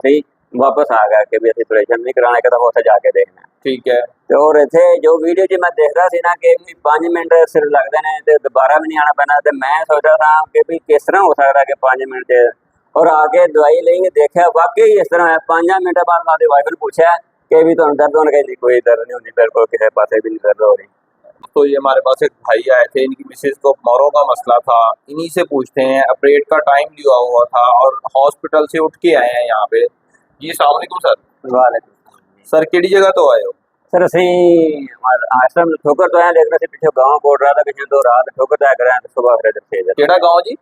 ਅਸੀਂ ਵਾਪਸ ਆ ਗਿਆ ਕਿ ਵੀ ਅਸੀਂ ਆਪਰੇਸ਼ਨ ਨਹੀਂ ਕਰਾਣਾ, ਇੱਕ ਦਫਾ ਉੱਥੇ ਜਾ ਕੇ ਦੇਖਣਾ। ਠੀਕ है। ਤੇ ਔਰ ਇੱਥੇ ਜੋ ਵੀਡੀਓ 'ਚ ਮੈਂ ਦੇਖਦਾ ਸੀ ਨਾ ਕਿ ਵੀ 5 ਮਿੰਟ ਸਿਰ ਲੱਗਦੇ ਨੇ ਤੇ ਦੁਬਾਰਾ ਵੀ ਨਹੀਂ ਆਉਣਾ ਪੈਣਾ, ਤੇ ਮੈਂ ਸੋਚਦਾ ਸਾਂ ਕਿ ਵੀ ਕਿਸ ਤਰ੍ਹਾਂ ਹੋ ਸਕਦਾ ਕਿ 5 ਮਿੰਟ 'ਚ, ਔਰ ਆ ਕੇ ਦਵਾਈ ਲਈ ਦੇਖਿਆ ਵਾकई ਇਸ तरह है। 5 मिनट बाद मैं अपनी वाइफ ने पूछा कि भी तुम दर्द होने की, कोई दर्द नहीं होती, बिल्कुल किसी पासे भी नहीं दर्द हो रही। तो ये हमारे पास एक भाई आए थे, इनकी मिसेज को मोरों का मसला था, इन्हीं से पूछते हैं। ऑपरेट का टाइम लिया हुआ था और हॉस्पिटल से उठ के आए हैं यहाँ पे। जी अस्सलाम वालेकुम सर। वालेकुम सर केड़ी जगह तो आए हो? सर असी आश्रम ठोकर तो है, लेकिन असी पिछले गांव कोट राधा कृष्ण तो रात ठोकर तो करें तो सुबह फिर दसे केड़ा गांव जी?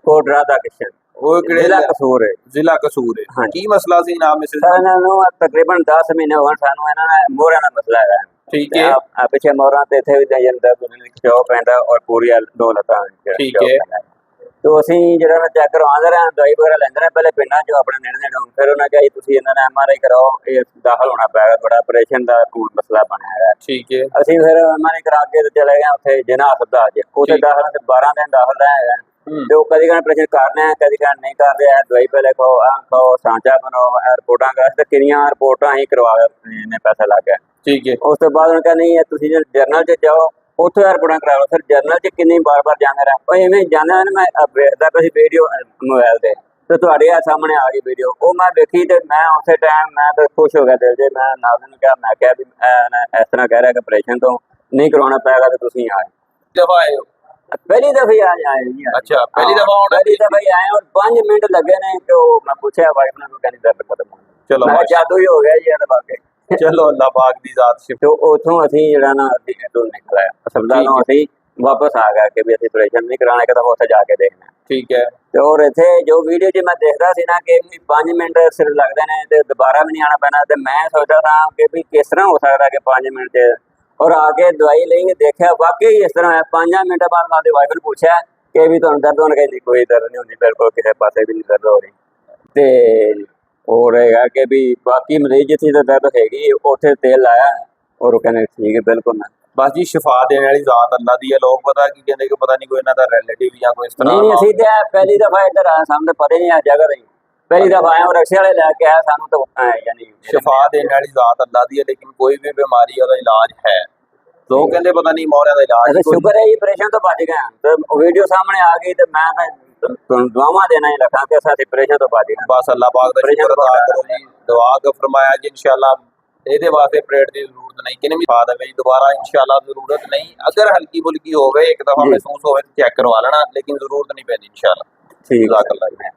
कोट राधा कृष्ण वो किहड़े जिला कसूर है। जिला कसूर है। हाँ की मसला सी नाम मिसेज? सर इन्हों तकरीबन 10 महीने हो गए सानू, इन्होंने मोहरा का मसला है। ठीक है। पिछले मोहरा तो इतने भी ਜਾਂਦਾ ਪਿਓ ਪੈਂਦਾ और पूरी 2 ਲੱਤਾਂ। ठीक है। तो ਅਸੀਂ ਜਿਹੜਾ ਨਾ ਚੈੱਕ ਕਰਵਾਉਂਦੇ ਰਹੇ, ਦਵਾਈ ਵਗੈਰਾ ਲੈਂਦੇ ਰਹੇ ਪਹਿਲੇ ਪਿੰਡਾਂ 'ਚੋਂ ਆਪਣੇ ਨੇੜੇ ਦੇ, ਫਿਰ ਉਹਨਾਂ ਕਿਹਾ ਜੀ ਤੁਸੀਂ ਇਹਨਾਂ ਨੇ MRI ਕਰਾਓ, ਇਹ ਦਾਖਲ ਹੋਣਾ ਪਏਗਾ, ਬੜਾ ਆਪਰੇਸ਼ਨ ਦਾ ਮਸਲਾ ਬਣਿਆ ਹੈ। ठीक है। ਅਸੀਂ ਫਿਰ MRI ਕਰਾ ਕੇ ਤੇ ਚਲੇ ਗਏ ਉੱਥੇ ਜਿਨਾ ਹਸਪਤਾਲ 'ਚ, ਉੱਥੇ ਦਾਖਲ ਤੇ 12 ਦਿਨ ਦਾਖਲ ਰਹੇ ਹੈਗਾ। ਤੇ ਉਹ ਕਦੀ ਕਹਿੰਦੇ ਆਪਰੇਸ਼ਨ ਕਰਨਾ ਹੈ, ਕਦੀ ਕਹਿੰਦੇ ਨਹੀਂ ਕਰਦੇ, ਦਵਾਈ ਪਹਿਲੇ ਖਾਓ, ਖਾਓ, ਸਾਂਚਾ ਬਣਾਓ, ਰਿਪੋਰਟਾਂ ਕਰ, ਤੇ ਕਿੰਨੀਆਂ ਰਿਪੋਰਟਾਂ ਅਸੀਂ ਕਰਵਾ ਨੇ ਪੈਸਾ ਲੱਗ ਗਿਆ। ठीक है। ਉਸ ਤੋਂ ਬਾਅਦ ਉਹਨਾਂ ਕਹਿੰਦੇ ਨਹੀਂ ਤੁਸੀਂ ਜਰਨਲ 'ਚ ਜਾਓ, ਉੱਥੋਂ ਰਿਪੋਰਟਾਂ ਕਰਾ ਲਓ। ਫਿਰ ਜਰਨਲ 'ਚ ਕਿੰਨੀ ਬਾਰ ਜਾਂਦੇ ਰਹੇ, ਉਹ ਐਵੇਂ ਜਾਂਦੇ ਨੇ। ਮੈਂ ਵੇਖਦਾ ਪਿਆ ਸੀ ਵੀਡੀਓ ਮੋਬਾਈਲ ਤੇ ਤੁਹਾਡੇ ਸਾਹਮਣੇ ਆ ਗਈ ਵੀਡੀਓ, ਉਹ ਮੈਂ ਵੇਖੀ ਤੇ ਮੈਂ ਉਸੇ ਟਾਈਮ ਮੈਂ ਤਾਂ ਖੁਸ਼ ਹੋ ਗਿਆ ਦਿਲ 'ਚ। ਮੈਂ ਨਾਲ ਨੂੰ ਕਿਹਾ, ਮੈਂ ਕਿਹਾ ਵੀ ਇਸ ਤਰ੍ਹਾਂ ਕਹਿ ਰਿਹਾ ਕਿ ਆਪਰੇਸ਼ਨ ਤੋਂ ਨਹੀਂ ਕਰਵਾਉਣਾ ਪਏਗਾ ਤੇ ਤੁਸੀਂ ਆਏ। जब आए हो? पहली दफे आज आए जी। अच्छा पहली दफा पहली दफा ही आए और 5 मिनट लगे ने तो मैं पूछा वाइफ ने, कहनी दर्द खत्म हो गया। चलो मैं जादू ही हो गया जी ये वाकई। चलो अल्लाह पाक दी जात शिफ। तो उथों ਅਸੀਂ ਜਿਹੜਾ ਨਾ ਤੋਂ ਨਿਕਲਿਆ ਹਸਪਤਾਲੋਂ, ਅਸੀਂ ਵਾਪਸ ਆ ਗਏ ਕਿ ਵੀ ਅਸੀਂ ਆਪਰੇਸ਼ਨ ਨਹੀਂ ਕਰਾਣਾ, ਇੱਕ ਦਫਾ ਉੱਥੇ ਜਾ ਕੇ ਦੇਖਣਾ। ठीक है। ਤੇ ਔਰ ਇੱਥੇ ਜੋ ਵੀਡੀਓ 'ਚ ਮੈਂ ਦੇਖਦਾ ਸੀ ਨਾ ਕਿ 5 ਮਿੰਟ ਸਿਰ ਲੱਗਦੇ ਨੇ ਤੇ ਦੁਬਾਰਾ ਵੀ ਨਹੀਂ ਆਉਣਾ ਪੈਣਾ, ਤੇ ਮੈਂ ਸੋਚਦਾ ਸਾਂ ਕਿ ਵੀ ਕਿਸ ਤਰ੍ਹਾਂ ਹੋ ਸਕਦਾ ਕਿ 5 ਮਿੰਟ 'ਚ, और आके दवाई लेंगे देखा वाकई इस तरह है। 5 मिनट बाद मैं अपनी वाइफ ने पूछा कि भी तुम दर्द होने की, कोई दर्द नहीं होती, बिल्कुल किसी पासे भी नहीं दर्द हो रही। तो और है कि भी बाकी मरीज जितनी तो दर्द हैगी उत्थे तेल लाया और वो कहने ठीक है बिल्कुल ना। बस जी शिफा देने वाली जात अल्लाह दी है। लोग पता की कहते कि पता नहीं कोई इन्हां दा रिलेटिव या कोई इस तरह नहीं असीं ते पहली दफा इधर आए, सामने पता नहीं आ जगह रही, पहली दफा आए और रक्शे वाले लैके आए सानू, तो यानी शिफा देने वाली जात अल्लाह दी है, लेकिन कोई भी बीमारी का इलाज है। लोग कहते पता नहीं मोहरा का इलाज। शुक्र है ऑपरेशन तो बच गए, तो वीडियो सामने आ गई तो मैं दुआवां देना ही रखा कि असां ऑपरेशन तो बच गए। बस अल्लाह पाक दा शुक्र अदा करो जी, दुआ का फरमाया जी इंशाअल्लाह ਇਹਦੇ ਵਾਸਤੇ ਆਪਰੇਟ ਦੀ ਜ਼ਰੂਰਤ ਨਹੀਂ, ਕਿਨੇ ਵੀ ਖਾ ਦੇਵੇ ਜੀ ਦੁਬਾਰਾ इंशाअल्लाह ਜ਼ਰੂਰਤ ਨਹੀਂ। अगर हल्की फुल्की हो गए एक दफा महसूस होवे तो चेक करवा लेना, लेकिन जरूरत नहीं पैंदी इंशाअल्लाह। ठीक है।